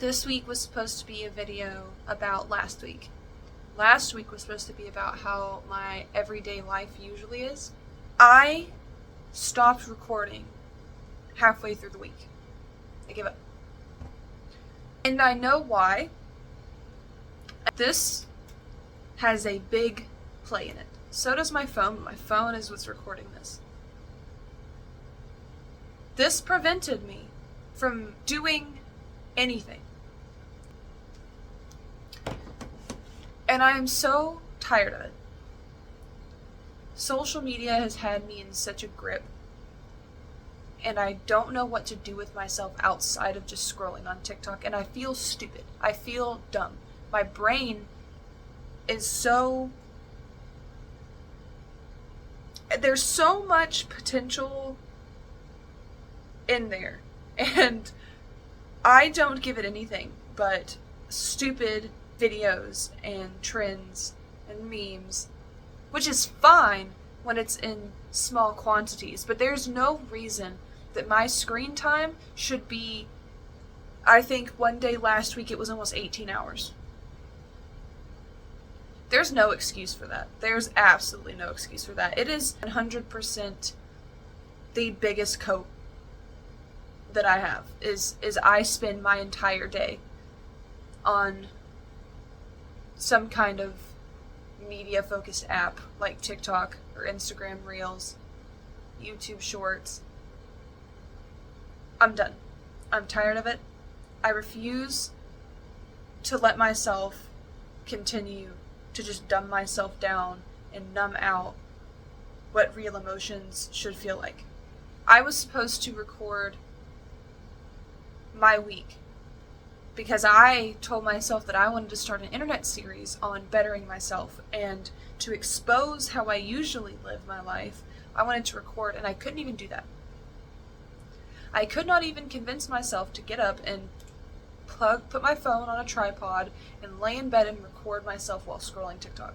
This week was supposed to be a video about last week. Last week was supposed to be about how my everyday life usually is. I stopped recording halfway through the week. I gave up. And I know why. This has a big play in it. So does my phone, but my phone is what's recording this. This prevented me from doing anything. And I am so tired of it. Social media has had me in such a grip, and I don't know what to do with myself outside of just scrolling on TikTok, and I feel stupid. I feel dumb. My brain is so... There's so much potential in there, and I don't give it anything but stupid videos and trends and memes, which is fine when it's in small quantities, but there's no reason that my screen time should be... I think one day last week it was almost 18 hours. There's no excuse for that. There's absolutely no excuse for that. It is 100% the biggest cope that I have, is I spend my entire day on some kind of media-focused app like TikTok or Instagram Reels, YouTube Shorts. I'm done. I'm tired of it. I refuse to let myself continue to just dumb myself down and numb out what real emotions should feel like. I was supposed to record my week because I told myself that I wanted to start an internet series on bettering myself, and to expose how I usually live my life, I wanted to record, and I couldn't even do that. I could not even convince myself to get up and put my phone on a tripod and lay in bed and record myself while scrolling TikTok.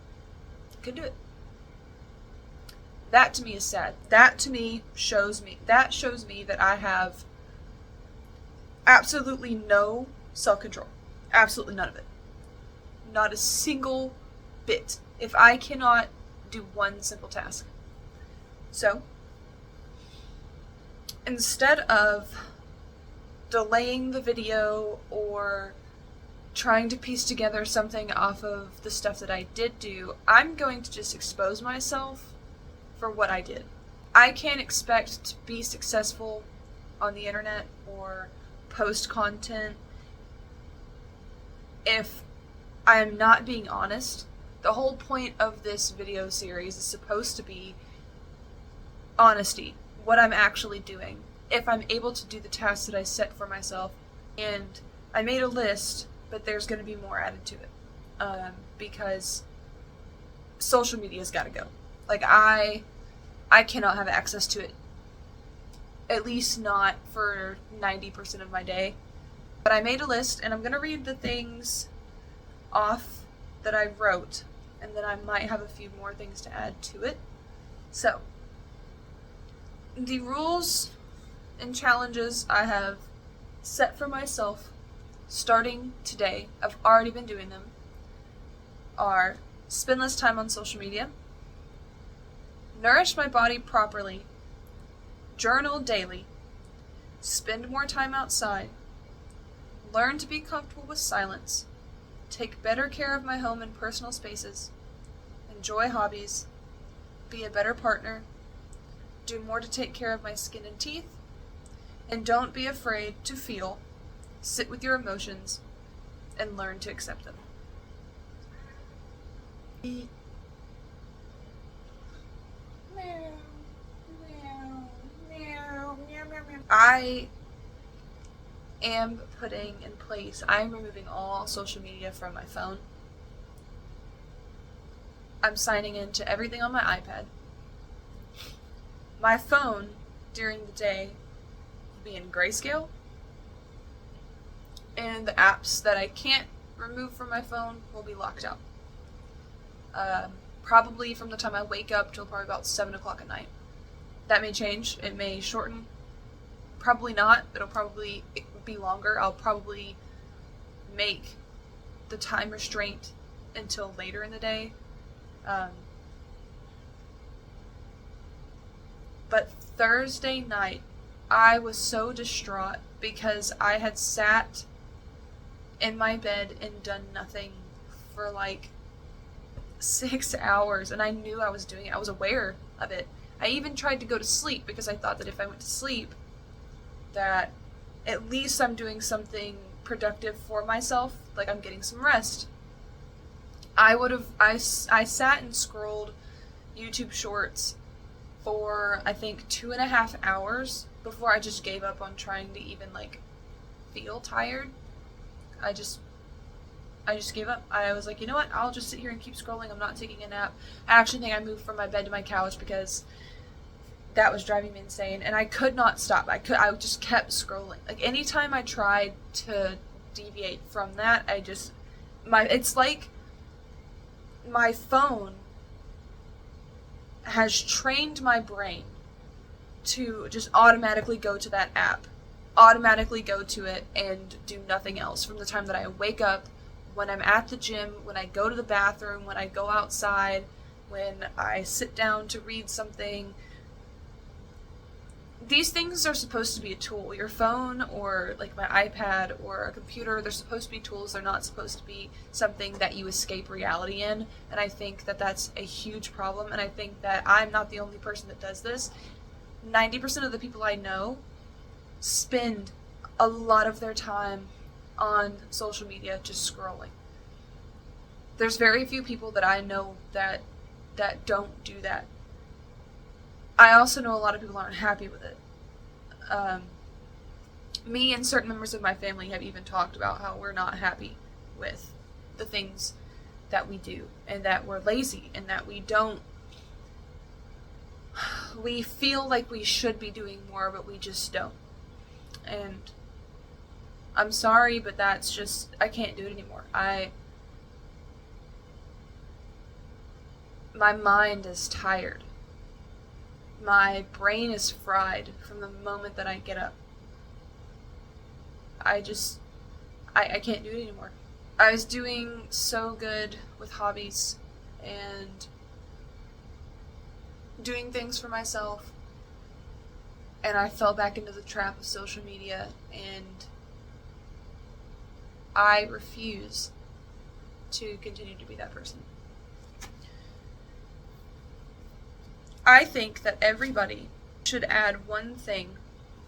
Couldn't do it. That to me is sad. That to me shows me that I have absolutely no self-control. Absolutely none of it. Not a single bit. If I cannot do one simple task. So, instead of delaying the video or trying to piece together something off of the stuff that I did do, I'm going to just expose myself for what I did. I can't expect to be successful on the internet or post content if I am not being honest. The whole point of this video series is supposed to be honesty, what I'm actually doing, if I'm able to do the tasks that I set for myself. And I made a list, but there's going to be more added to it, because social media's got to go. Like, I cannot have access to it, at least not for 90% of my day. But I made a list, and I'm going to read the things off that I wrote, and then I might have a few more things to add to it. So, the rules and challenges I have set for myself starting today, I've already been doing them, are: spend less time on social media, nourish my body properly, journal daily, spend more time outside, learn to be comfortable with silence, take better care of my home and personal spaces, enjoy hobbies, be a better partner, do more to take care of my skin and teeth, and don't be afraid to feel, sit with your emotions, and learn to accept them. I am putting in place, I'm removing all social media from my phone. I'm signing into everything on my iPad. My phone during the day will be in grayscale, and the apps that I can't remove from my phone will be locked out. Probably from the time I wake up till probably about 7 o'clock at night. That may change. It may shorten. Probably not. It'll probably be longer. I'll probably make the time restraint until later in the day. But Thursday night, I was so distraught because I had sat in my bed and done nothing for like 6 hours, and I knew I was doing it. I was aware of it. I even tried to go to sleep because I thought that if I went to sleep, that at least I'm doing something productive for myself, like I'm getting some rest. I sat and scrolled YouTube shorts for I think 2.5 hours before I just gave up on trying to even like feel tired. I just gave up. I was like, you know what? I'll just sit here and keep scrolling. I'm not taking a nap. I actually think I moved from my bed to my couch because that was driving me insane, and I could not stop. I just kept scrolling. Like anytime I tried to deviate from that, it's like my phone has trained my brain to just automatically go to that app, automatically go to it and do nothing else from the time that I wake up, when I'm at the gym, when I go to the bathroom, when I go outside, when I sit down to read something. These things are supposed to be a tool. Your phone or like my iPad or a computer, they're supposed to be tools. They're not supposed to be something that you escape reality in. And I think that that's a huge problem. And I think that I'm not the only person that does this. 90% of the people I know spend a lot of their time on social media just scrolling. There's very few people that I know that don't do that. I also know a lot of people aren't happy with it. Me and certain members of my family have even talked about how we're not happy with the things that we do, and that we're lazy, and that we feel like we should be doing more, but we just don't. And I'm sorry, but that's just, I can't do it anymore. My mind is tired. My brain is fried from the moment that I get up. I can't do it anymore. I was doing so good with hobbies and doing things for myself, and I fell back into the trap of social media, and I refuse to continue to be that person. I think that everybody should add one thing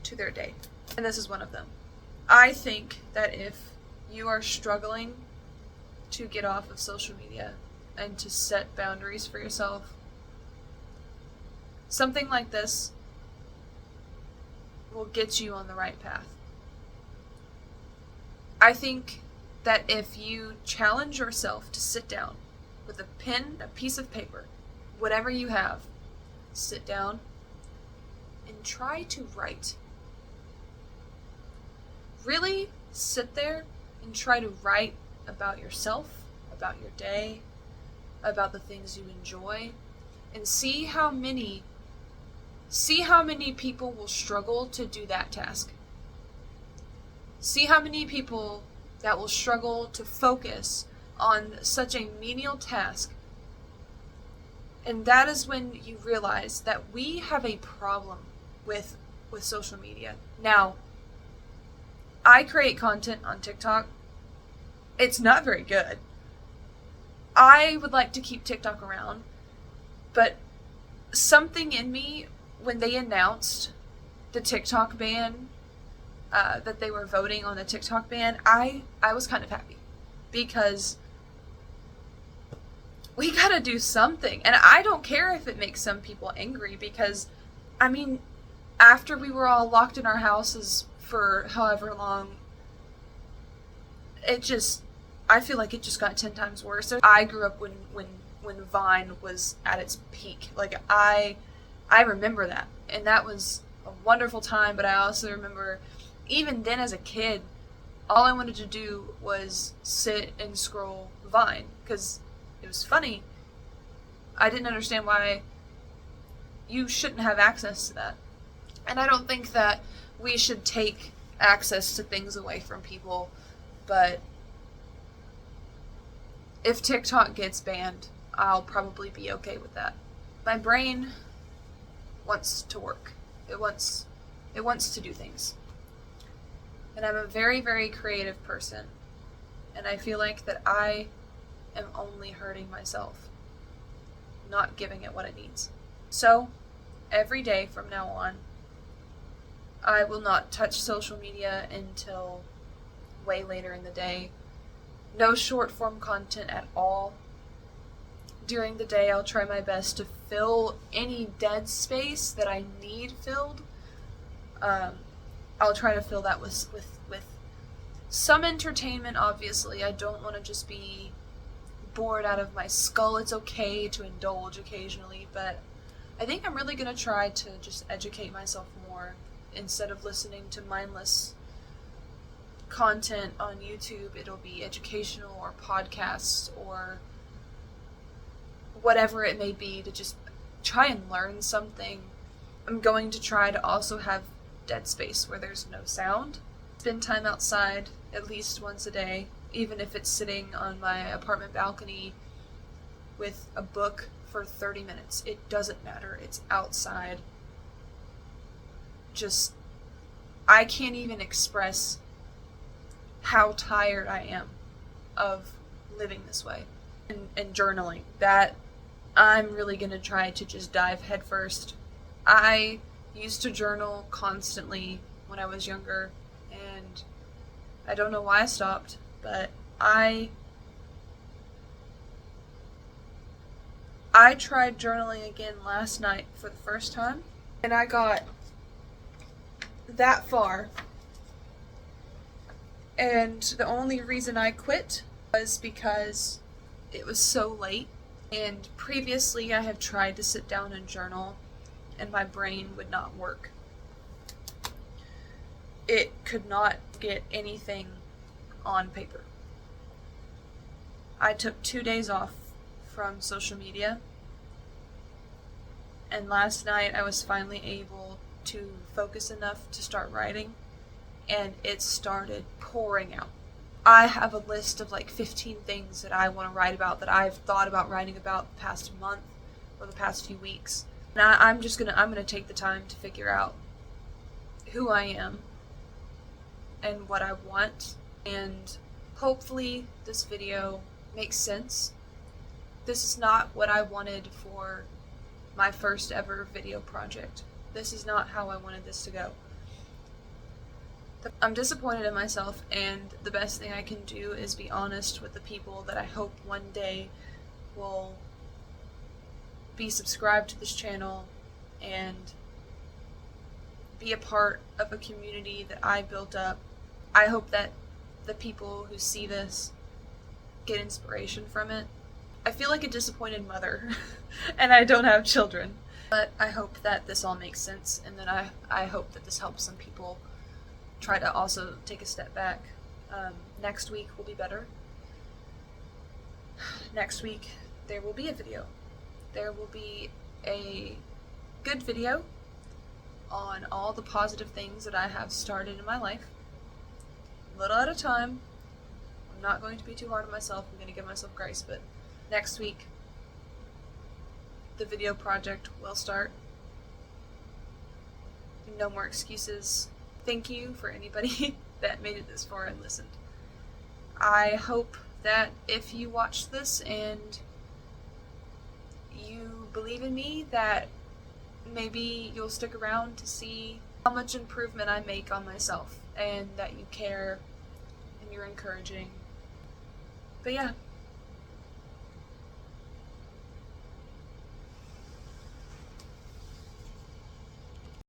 to their day, and this is one of them. I think that if you are struggling to get off of social media and to set boundaries for yourself, something like this will get you on the right path. I think that if you challenge yourself to sit down with a pen, a piece of paper, whatever you have, sit down and try to write. Really sit there and try to write about yourself, about your day, about the things you enjoy, and see how many people will struggle to do that task. See how many people that will struggle to focus on such a menial task. And that is when you realize that we have a problem with social media. Now, I create content on TikTok. It's not very good. I would like to keep TikTok around, but something in me, when they announced the TikTok ban, that they were voting on the TikTok ban, I was kind of happy, because we gotta do something. And I don't care if it makes some people angry, because, I mean, after we were all locked in our houses for however long, I feel like it just got 10 times worse. I grew up when Vine was at its peak. Like, I remember that, and that was a wonderful time, but I also remember, even then as a kid, all I wanted to do was sit and scroll Vine, because it was funny. I didn't understand why you shouldn't have access to that. And I don't think that we should take access to things away from people, but If TikTok gets banned, I'll probably be okay with that. My brain wants to work. It wants to do things. And I'm a very, very creative person. And I feel like that I am only hurting myself, not giving it what it needs. So, every day from now on, I will not touch social media until way later in the day. No short form content at all. During the day, I'll try my best to fill any dead space that I need filled. I'll try to fill that with some entertainment, obviously. I don't want to just be bored out of my skull. It's okay to indulge occasionally, but I think I'm really going to try to just educate myself more instead of listening to mindless content on YouTube. It'll be educational or podcasts or whatever it may be, to just try and learn something. I'm going to try to also have dead space where there's no sound. Spend time outside at least once a day, even if it's sitting on my apartment balcony with a book for 30 minutes. It doesn't matter. It's outside. Just, I can't even express how tired I am of living this way. And journaling. That I'm really going to try to just dive headfirst. I used to journal constantly when I was younger, and I don't know why I stopped, but I tried journaling again last night for the first time, and I got that far, and the only reason I quit was because it was so late. And previously I have tried to sit down and journal, and my brain would not work. It could not get anything on paper. I took 2 days off from social media, and last night I was finally able to focus enough to start writing, and it started pouring out. I have a list of like 15 things that I want to write about, that I've thought about writing about the past month or the past few weeks. And I'm gonna take the time to figure out who I am and what I want, and hopefully this video makes sense. This is not what I wanted for my first ever video project. This is not how I wanted this to go. I'm disappointed in myself, and the best thing I can do is be honest with the people that I hope one day will be subscribed to this channel and be a part of a community that I built up. I hope that the people who see this get inspiration from it. I feel like a disappointed mother and I don't have children, but I hope that this all makes sense, and that I hope that this helps some people try to also take a step back. Next week will be better. Next week there will be a video. There will be a good video on all the positive things that I have started in my life, a little at a time. I'm not going to be too hard on myself. I'm going to give myself grace, but next week the video project will start. No more excuses. Thank you for anybody that made it this far and listened. I hope that if you watch this and you believe in me, that maybe you'll stick around to see how much improvement I make on myself, and that you care and you're encouraging. But yeah,